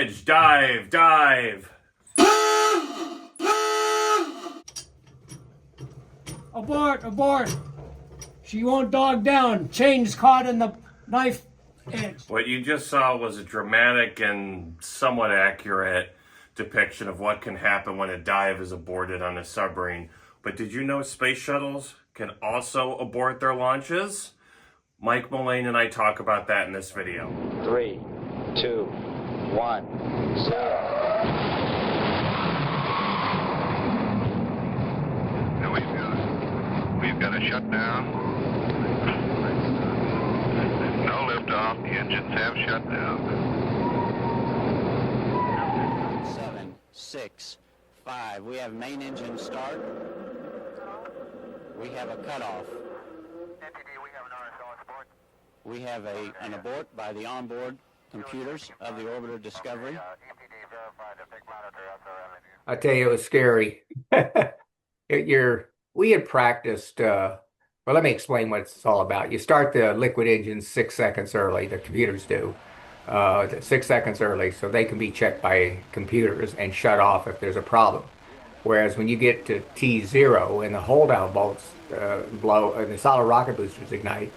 bridge! Dive! Dive! Abort! Abort! She won't dog down. Chain's caught in the knife edge. What you just saw was a dramatic and somewhat accurate depiction of what can happen when a dive is aborted on a submarine. But did you know space shuttles can also abort their launches? Mike Mullane and I talk about that in this video. 3, 2, 1, 0. Now we've got a shutdown. No liftoff. The engines have shut down. 7, 6, 5. We have main engine start. We have a cutoff. We have an abort by the onboard computers of the orbiter Discovery. I tell you, it was scary. We had practiced. Well, let me explain what it's all about. You start the liquid engines 6 seconds early. The computers do 6 seconds early, so they can be checked by computers and shut off if there's a problem. Whereas when you get to T0 and the hold down bolts blow and the solid rocket boosters ignite,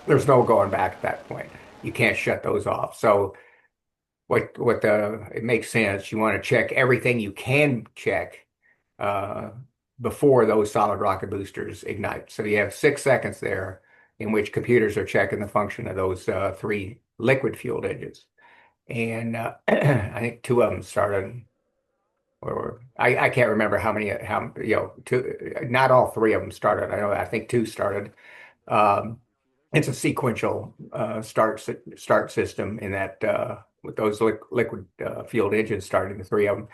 there's no going back at that point. You can't shut those off. So it makes sense. You want to check everything you can check before those solid rocket boosters ignite. So you have 6 seconds there in which computers are checking the function of those three liquid fueled engines. And I think two of them started, or I can't remember how many, two, not all three of them started. I think two started. It's a sequential start system in that with those liquid fueled engines starting, the three of them.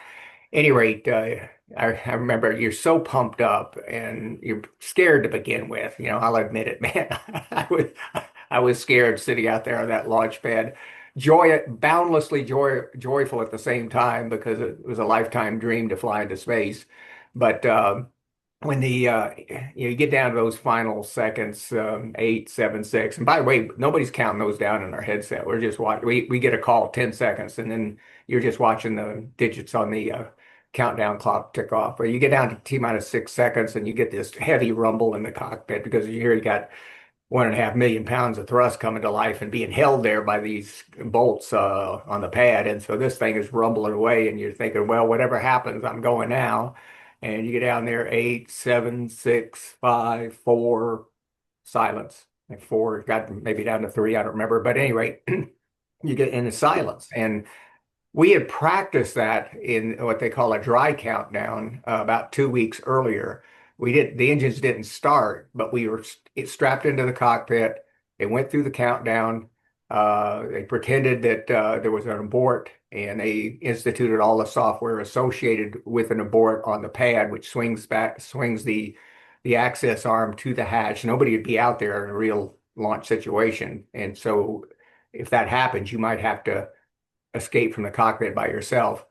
Any rate, I remember you're so pumped up and you're scared to begin with. I'll admit it, man. I was scared sitting out there on that launch pad, boundlessly joyful at the same time because it was a lifetime dream to fly into space. But when you get down to those final seconds, 8, 7, 6, and by the way, nobody's counting those down in our headset. We're just watching. We get a call 10 seconds, and then you're just watching the digits on the countdown clock tick off. But you get down to T-minus 6 seconds, and you get this heavy rumble in the cockpit because you got 1.5 million pounds of thrust coming to life and being held there by these bolts on the pad. And so this thing is rumbling away, and you're thinking, well, whatever happens, I'm going now. And you get down there, 8, 7, 6, 5, 4, silence. Like 4, got maybe down to 3, I don't remember. But anyway, you get into silence. And we had practiced that in what they call a dry countdown about 2 weeks earlier. The engines didn't start, but we were strapped into the cockpit. They went through the countdown. They pretended that there was an abort, and they instituted all the software associated with an abort on the pad, which swings the access arm to the hatch. Nobody would be out there in a real launch situation. And so if that happens, you might have to escape from the cockpit by yourself.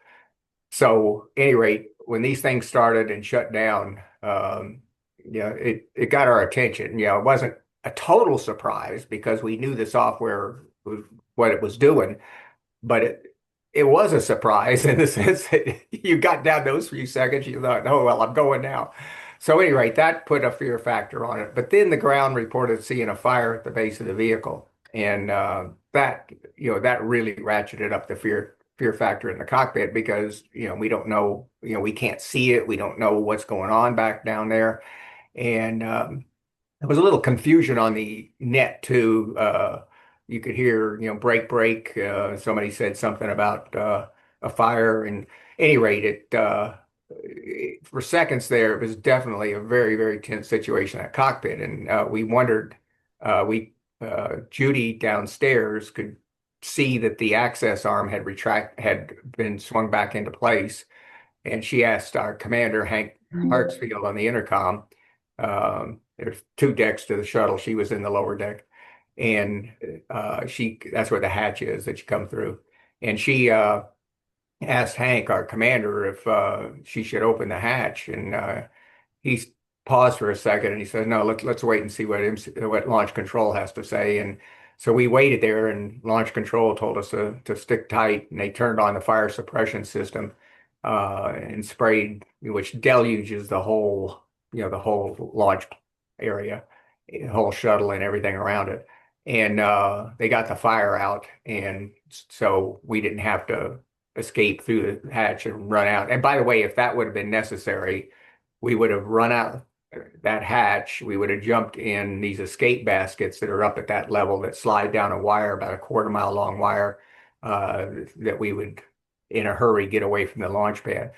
So at any rate, when these things started and shut down, it got our attention. It wasn't a total surprise because we knew the software was what it was doing, but it was a surprise in the sense that you got down those few seconds, you thought, oh, well, I'm going now. So anyway, that put a fear factor on it. But then the ground reported seeing a fire at the base of the vehicle. And that really ratcheted up the fear factor in the cockpit because, we don't know, we can't see it. We don't know what's going on back down there. And there was a little confusion on the net too. You could hear, break, break. Somebody said something about a fire. And at any rate, for seconds there, it was definitely a very, very tense situation at cockpit. And we wondered, Judy downstairs could see that the access arm had been swung back into place. And she asked our commander, Hank Hartsfield, on the intercom. There's 2 decks to the shuttle. She was in the lower deck. And that's where the hatch is that you come through. And she asked Hank, our commander, if she should open the hatch. And he paused for a second and he said, no, let's wait and see what launch control has to say. And So we waited there, and launch control told us to stick tight, and they turned on the fire suppression system and sprayed, which deluges the whole, the whole launch area, the whole shuttle and everything around it. And they got the fire out, and so we didn't have to escape through the hatch and run out. And by the way, if that would have been necessary, we would have run out that hatch. We would have jumped in these escape baskets that are up at that level that slide down a wire, about a quarter-mile long wire, that we would, in a hurry, get away from the launch pad.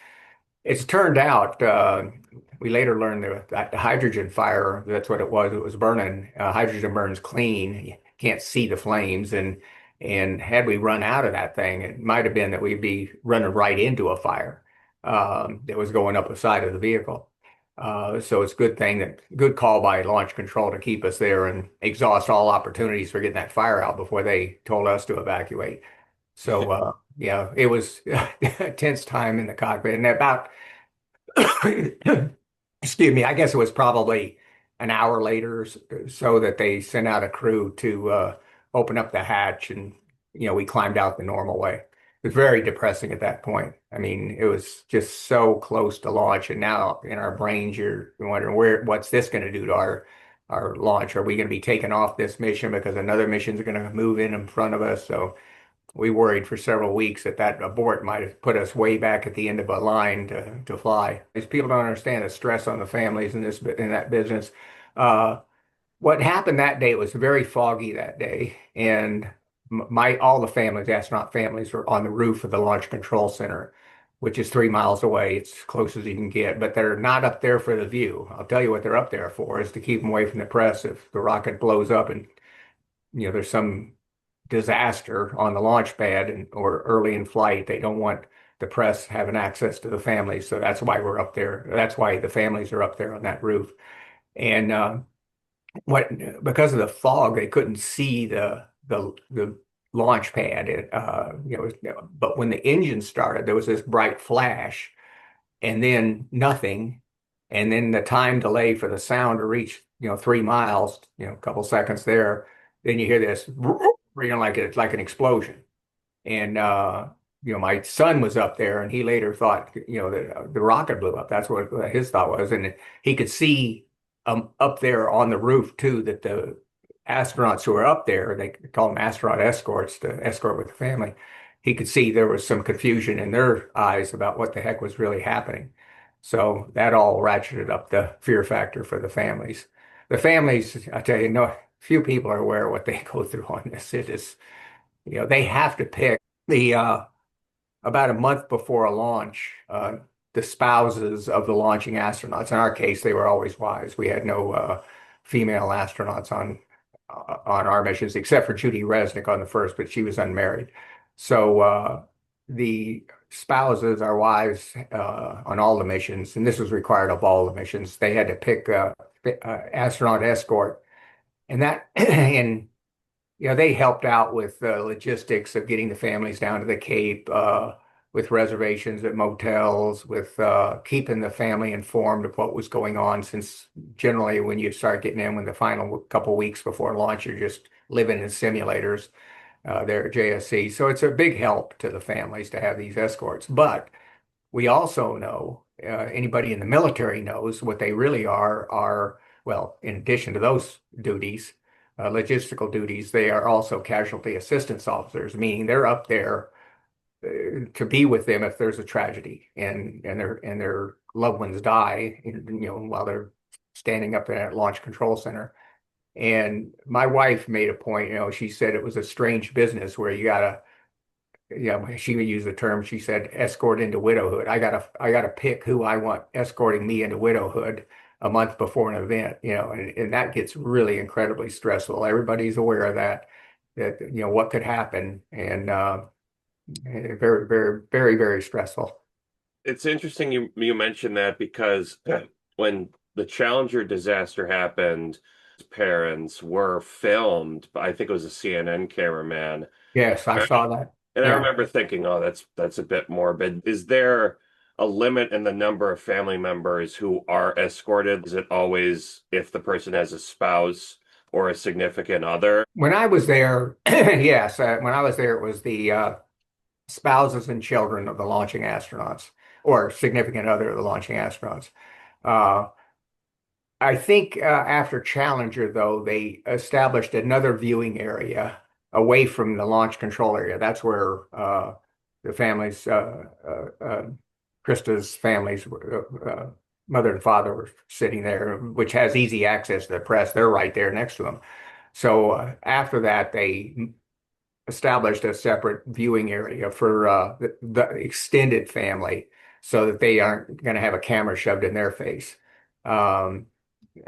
It's turned out, we later learned that the hydrogen fire, that's what it was. It was burning. Hydrogen burns clean. You can't see the flames. And had we run out of that thing, it might have been that we'd be running right into a fire that was going up the side of the vehicle. So it's a good call by launch control to keep us there and exhaust all opportunities for getting that fire out before they told us to evacuate. So, yeah, it was a tense time in the cockpit. And about, excuse me, I guess it was probably an hour later or so that they sent out a crew to open up the hatch, and we climbed out the normal way. It was very depressing at that point. I mean, it was just so close to launch, and now in our brains, you're wondering what's this going to do to our launch? Are we going to be taken off this mission because another mission's going to move in front of us? So we worried for several weeks that abort might have put us way back at the end of a line to fly. These people don't understand the stress on the families in that business. What happened that day, it was very foggy that day, and all the families, astronaut families, were on the roof of the Launch Control Center, which is 3 miles away. It's as close as you can get, but they're not up there for the view. I'll tell you what they're up there for, is to keep them away from the press. If the rocket blows up and there's some disaster on the launch pad or early in flight, they don't want the press having access to the families. So that's why we're up there. That's why the families are up there on that roof. And because of the fog, they couldn't see the launch pad. But when the engine started, there was this bright flash, and then nothing, and then the time delay for the sound to reach 3 miles, a couple seconds there. Then you hear this, like it's like an explosion. And my son was up there, and he later thought that the rocket blew up. That's what his thought was, and he could see up there on the roof too that the astronauts who were up there, they call them astronaut escorts to escort with the family. He could see there was some confusion in their eyes about what the heck was really happening. So that all ratcheted up the fear factor for the families. The families, I tell you, few people are aware of what they go through on this. It is, they have to pick about a month before a launch, the spouses of the launching astronauts. In our case, they were always wives. We had no female astronauts on our missions, except for Judy Resnick on the first, but she was unmarried. So the spouses, our wives, on all the missions, and this was required of all the missions, they had to pick astronaut escort, and they helped out with the logistics of getting the families down to the Cape, with reservations at motels, with keeping the family informed of what was going on, since generally when you start getting in, when the final couple weeks before launch, you're just living in simulators there at JSC. So it's a big help to the families to have these escorts. But we also know, anybody in the military knows, what they really are, well, in addition to those duties, logistical duties, they are also casualty assistance officers, meaning they're up there to be with them if there's a tragedy and their loved ones die, while they're standing up there at Launch Control Center. And my wife made a point, she said it was a strange business where you gotta, she would use the term, she said, escort into widowhood. I gotta pick who I want escorting me into widowhood a month before an event, and that gets really incredibly stressful. Everybody's aware of that what could happen, and very, very, very, very stressful. It's interesting you mentioned that, because when the Challenger disaster happened, parents were filmed. I think it was a CNN cameraman. Yes, I saw that. And I Yeah. remember thinking, oh, that's a bit morbid. Is there a limit in the number of family members who are escorted? Is it always, if the person has a spouse, or a significant other? When I was there, yes, when I was there, it was the spouses and children of the launching astronauts, or significant other of the launching astronauts. Uh, I think after Challenger, though, they established another viewing area away from the launch control area. That's where the families, Krista's families, mother and father were sitting there, which has easy access to the press. They're right there next to them. So after that, they established a separate viewing area for the extended family so that they aren't going to have a camera shoved in their face. Um,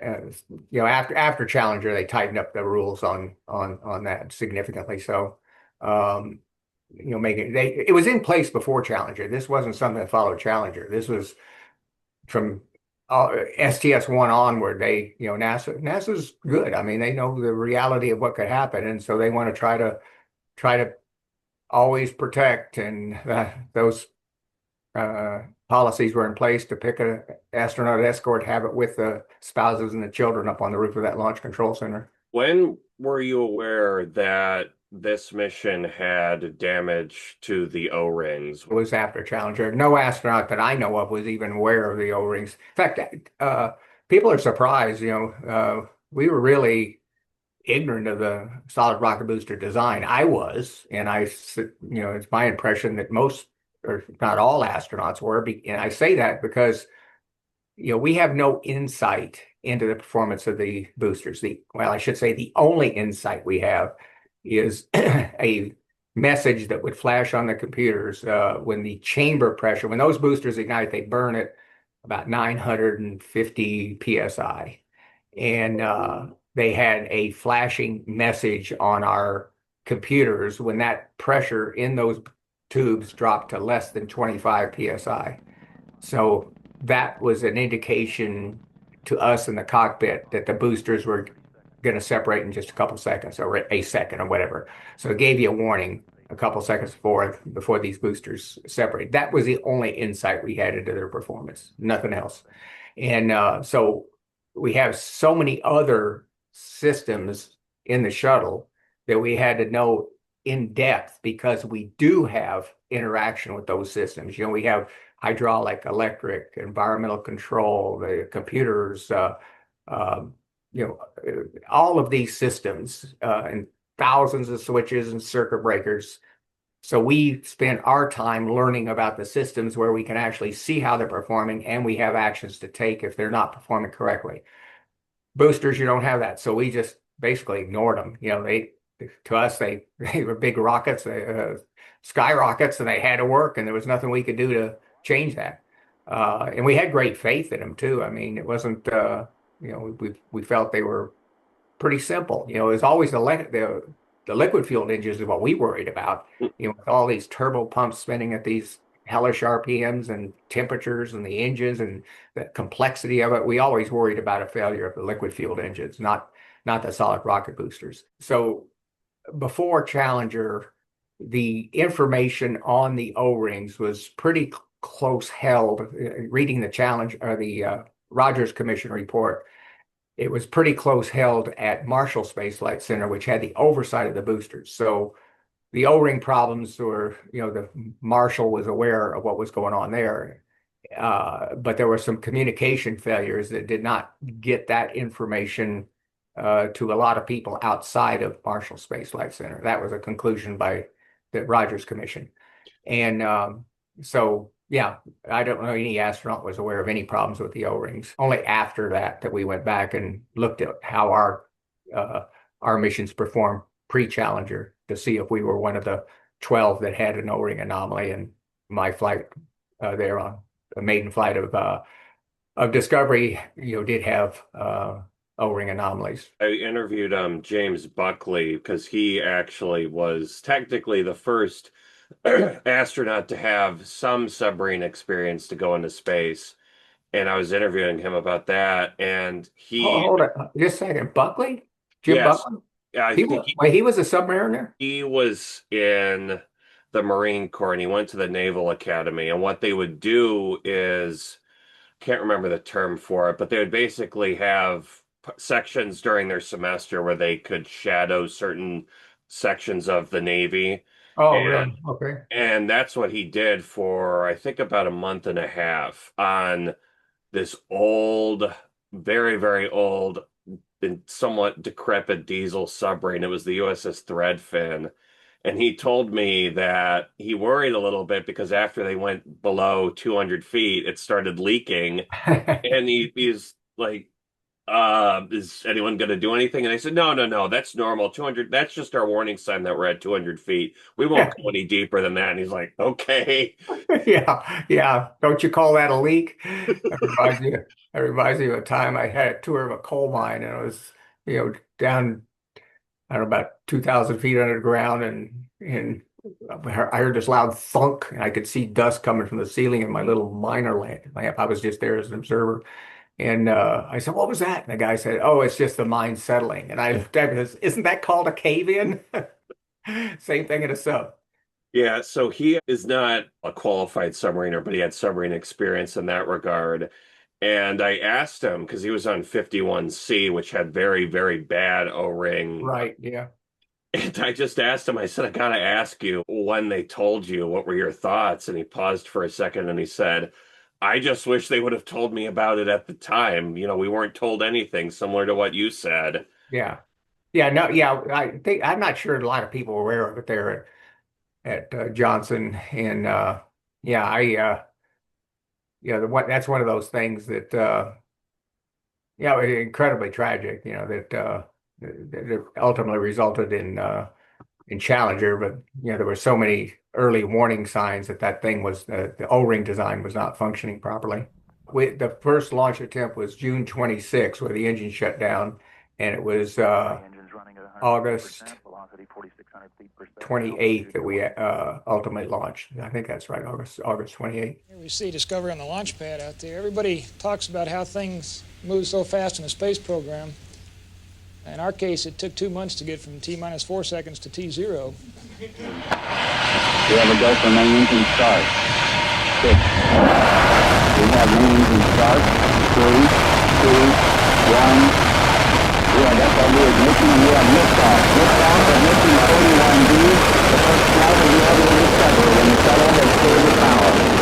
after Challenger, they tightened up the rules on that significantly. So, um, making it was in place before Challenger. This wasn't something that followed Challenger. This was from STS-1 onward. NASA's good. I mean, they know the reality of what could happen, and so they want to try to always protect. And those policies were in place to pick an astronaut escort, have it with the spouses and the children up on the roof of that launch control center. When were you aware that this mission had damage to the O-rings? It was after Challenger. No astronaut that I know of was even aware of the O-rings. In fact, people are surprised. We were really ignorant of the solid rocket booster design. I was, and it's my impression that most, or not all, astronauts were. And I say that because we have no insight into the performance of the boosters. I should say the only insight we have is a message that would flash on the computers when the chamber pressure, when those boosters ignite, they burn at about 950 psi. And they had a flashing message on our computers when that pressure in those tubes dropped to less than 25 psi. So that was an indication to us in the cockpit that the boosters were going to separate in just a couple seconds, or a second or whatever. So it gave you a warning a couple seconds before these boosters separate. That was the only insight we had into their performance, nothing else. And so we have so many other systems in the shuttle that we had to know in depth, because we do have interaction with those systems. We have hydraulic, electric, environmental control, the computers, all of these systems, and thousands of switches and circuit breakers. So we spend our time learning about the systems where we can actually see how they're performing, and we have actions to take if they're not performing correctly. Boosters, you don't have that. So we just basically ignored them. To us, they were big rockets, skyrockets, and they had to work, and there was nothing we could do to change that. And we had great faith in them too. I mean, it wasn't, we felt they were pretty simple. It was always the liquid fueled engines is what we worried about. With all these turbo pumps spinning at these hellish RPMs and temperatures and the engines and the complexity of it, we always worried about a failure of the liquid fueled engines, not the solid rocket boosters. So before Challenger, the information on the O-rings was pretty close held. Reading the Challenge or the Rogers Commission report, it was pretty close held at Marshall Space Flight Center, which had the oversight of the boosters. So the O-ring problems were, the Marshall was aware of what was going on there. But there were some communication failures that did not get that information to a lot of people outside of Marshall Space Flight Center. That was a conclusion by the Rogers Commission. And so, yeah, I don't know any astronaut was aware of any problems with the O-rings. Only after that we went back and looked at how our missions performed pre-Challenger to see if we were one of the 12 that had an O-ring anomaly. And my flight there on the maiden flight of Discovery, did have O-ring anomalies. I interviewed James Buckley because he actually was technically the first astronaut to have some submarine experience to go into space. And I was interviewing him about that. And he... Hold on, just a second. Buckley? Jim Yes. Buckley? Yeah, He was a submariner? he was in the Marine Corps and he went to the Naval Academy. And what they would do is, can't remember the term for it, but they would basically have sections during their semester where they could shadow certain sections of the Navy. Oh, And really? Okay. and that's what he did for, I think, about a month and a half on this old, very, very old and somewhat decrepit diesel submarine. It was the USS Threadfin. And he told me that he worried a little bit because after they went below 200 feet, it started leaking. And he's like, is anyone going to do anything? And I said, no, no, no, that's normal. 200, that's just our warning sign that we're at 200 feet. We won't go any deeper than that. And he's like, okay. Yeah, yeah. Don't you call that a leak? That reminds me of a time I had a tour of a coal mine and I was, down, I don't know, about 2,000 feet underground and I heard this loud thunk and I could see dust coming from the ceiling in my little miner lamp. I was just there as an observer. And I said, what was that? And the guy said, oh, it's just the mine settling. And I looked at him and said, isn't that called a cave-in? Same thing in a sub. Yeah, so he is not a qualified submariner, but he had submarine experience in that regard. And I asked him because he was on 51C, which had very, very bad O-ring. Right, yeah. And I just asked him, I said, I gotta ask you, when they told you, what were your thoughts? And he paused for a second and he said, I just wish they would have told me about it at the time. We weren't told anything, similar to what you said. Yeah. Yeah, no, yeah. I'm not sure a lot of people are aware of it there at Johnson. And yeah, that's one of those things that incredibly tragic, that ultimately resulted in Challenger, but there were so many early warning signs that thing was the O-ring design was not functioning properly. The first launch attempt was June 26, where the engine shut down, and it was August 28th that we ultimately launched. I think that's right, August 28th. Here we see Discovery on the launch pad out there. Everybody talks about how things move so fast in the space program. In our case, it took 2 months to get from T-minus 4 seconds to T0. We have a go for main engine start. 6. We have main engine start. 3, 2, 1. We have FLD ignition and we have liftoff. Liftoff of mission 41-D, the first flight of the orbital Discovery when the shuttle has cleared the tower.